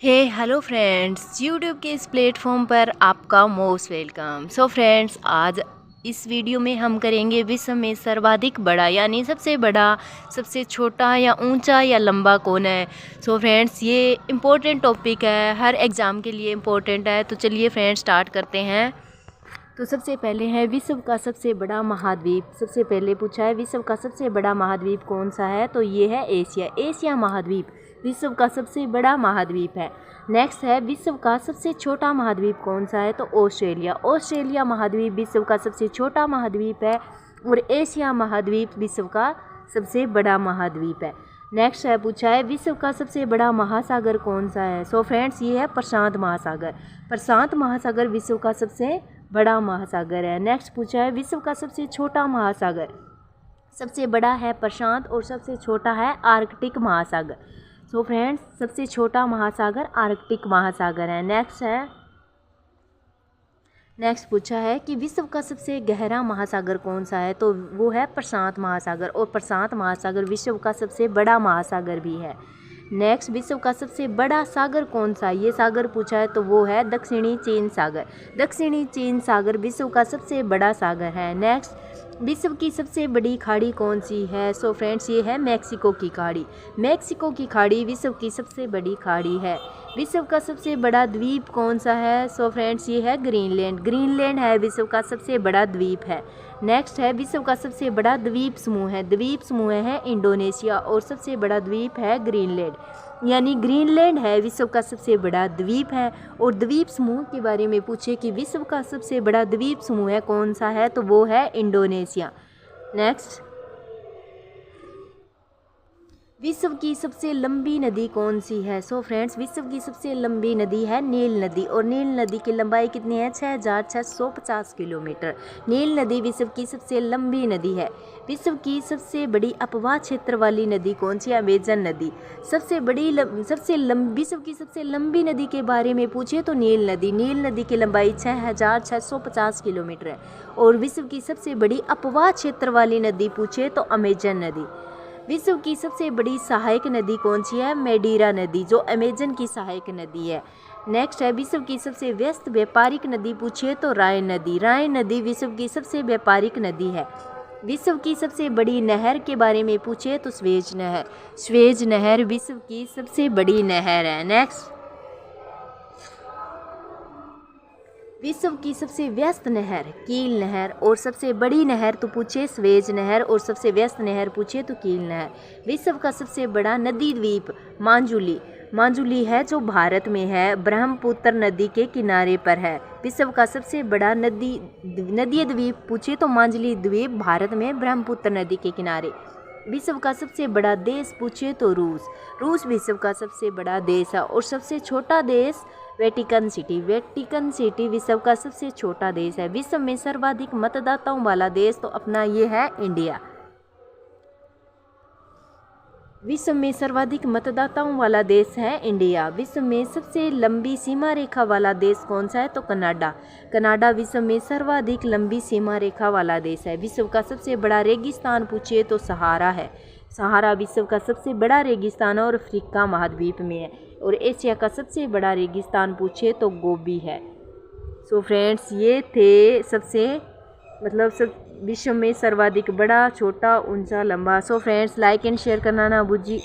Hello friends, YouTube के इस platform पर आपका मोस्ट वेलकम। सो फ्रेंड्स, आज इस वीडियो में हम करेंगे विश्व में सर्वाधिक बड़ा यानी सबसे बड़ा, सबसे छोटा या ऊंचा या लंबा कौन है। सो फ्रेंड्स, ये इम्पोर्टेंट टॉपिक है, हर एग्ज़ाम के लिए इम्पोर्टेंट है। तो चलिए फ्रेंड्स स्टार्ट करते हैं। तो सबसे पहले है विश्व का सबसे बड़ा महाद्वीप। सबसे पहले पूछा है विश्व का सबसे बड़ा महाद्वीप कौन सा है, तो ये है एशिया। एशिया महाद्वीप विश्व का सबसे बड़ा महाद्वीप है। नेक्स्ट है विश्व का सबसे छोटा महाद्वीप कौन सा है, तो ऑस्ट्रेलिया। ऑस्ट्रेलिया महाद्वीप विश्व का सबसे छोटा महाद्वीप है और एशिया महाद्वीप विश्व का सबसे बड़ा महाद्वीप है। नेक्स्ट है पूछा है विश्व का सबसे बड़ा महासागर कौन सा है। सो फ्रेंड्स, ये है प्रशांत महासागर। प्रशांत महासागर विश्व का सबसे बड़ा महासागर है। नेक्स्ट पूछा है विश्व का सबसे छोटा महासागर। सबसे बड़ा है प्रशांत और सबसे छोटा है आर्कटिक महासागर। सो फ्रेंड्स, सबसे छोटा महासागर आर्कटिक महासागर है। नेक्स्ट पूछा है कि विश्व का सबसे गहरा महासागर कौन सा है, तो वो है प्रशांत महासागर और प्रशांत महासागर विश्व का सबसे बड़ा महासागर भी है। नेक्स्ट, विश्व का सबसे बड़ा सागर कौन सा, ये सागर पूछा है, तो वो है दक्षिणी चीन सागर। दक्षिणी चीन सागर विश्व का सबसे बड़ा सागर है। नेक्स्ट, विश्व की सबसे बड़ी खाड़ी कौन सी है। सो फ्रेंड्स, ये है मैक्सिको की खाड़ी। मैक्सिको की खाड़ी विश्व की सबसे बड़ी खाड़ी है। विश्व का सबसे बड़ा द्वीप कौन सा है। सो फ्रेंड्स, ये है ग्रीनलैंड। ग्रीनलैंड है विश्व का सबसे बड़ा द्वीप है। नेक्स्ट है विश्व का सबसे बड़ा द्वीप समूह है। द्वीप समूह है इंडोनेशिया और सबसे बड़ा द्वीप है ग्रीनलैंड। यानी ग्रीनलैंड है विश्व का सबसे बड़ा द्वीप है। और द्वीप समूह के बारे में पूछे कि विश्व का सबसे बड़ा द्वीप समूह है कौन सा है, तो वो है इंडोनेशिया। नेक्स्ट, विश्व की सबसे लंबी नदी कौन सी है। सो फ्रेंड्स, विश्व की सबसे लंबी नदी है नील नदी और नील नदी की लंबाई कितनी है, 6650 किलोमीटर। नील नदी विश्व की सबसे लंबी नदी है। विश्व की सबसे बड़ी अपवाह क्षेत्र वाली नदी कौन सी है, अमेजन नदी। विश्व की सबसे लंबी नदी के बारे में पूछे तो नील नदी। नील नदी की लंबाई 6650 किलोमीटर है। और विश्व की सबसे बड़ी अपवाह क्षेत्र वाली नदी पूछे तो अमेजन नदी। विश्व की सबसे बड़ी सहायक नदी कौन सी है, मेडीरा नदी, जो अमेजन की सहायक नदी है। नेक्स्ट है विश्व की सबसे व्यस्त व्यापारिक नदी पूछिए तो राइन नदी। राइन नदी विश्व की सबसे व्यापारिक नदी है। विश्व की सबसे बड़ी नहर के बारे में पूछे तो स्वेज नहर। स्वेज नहर विश्व की सबसे बड़ी नहर है। नेक्स्ट, विश्व की सबसे व्यस्त नहर कील नहर और सबसे बड़ी नहर तो पूछे स्वेज नहर और सबसे व्यस्त नहर पूछे तो कील नहर। विश्व का सबसे बड़ा नदी द्वीप मांजुली। मांजुली है जो भारत में है, ब्रह्मपुत्र नदी के किनारे पर है। विश्व का सबसे बड़ा नदी द्वीप पूछे तो मांजुली द्वीप भारत में ब्रह्मपुत्र नदी के किनारे। विश्व का सबसे बड़ा देश पूछे तो रूस। रूस विश्व का सबसे बड़ा देश है। और सबसे छोटा देश वेटिकन सिटी। वेटिकन सिटी विश्व का सबसे छोटा देश है। विश्व में सर्वाधिक मतदाताओं वाला देश तो अपना ये है इंडिया। विश्व में सर्वाधिक मतदाताओं वाला देश है इंडिया। विश्व में सबसे लंबी सीमा रेखा वाला देश कौन सा है, तो कनाडा। कनाडा विश्व में सर्वाधिक लंबी सीमा रेखा वाला देश है। विश्व का सबसे बड़ा रेगिस्तान पूछिए तो सहारा है। सहारा विश्व का सबसे बड़ा रेगिस्तान और अफ्रीका महाद्वीप में है। और एशिया का सबसे बड़ा रेगिस्तान पूछे तो गोबी है। सो फ्रेंड्स, ये थे सब विश्व में सर्वाधिक बड़ा, छोटा, ऊंचा, लंबा। So friends, like and share करना ना भूलिए।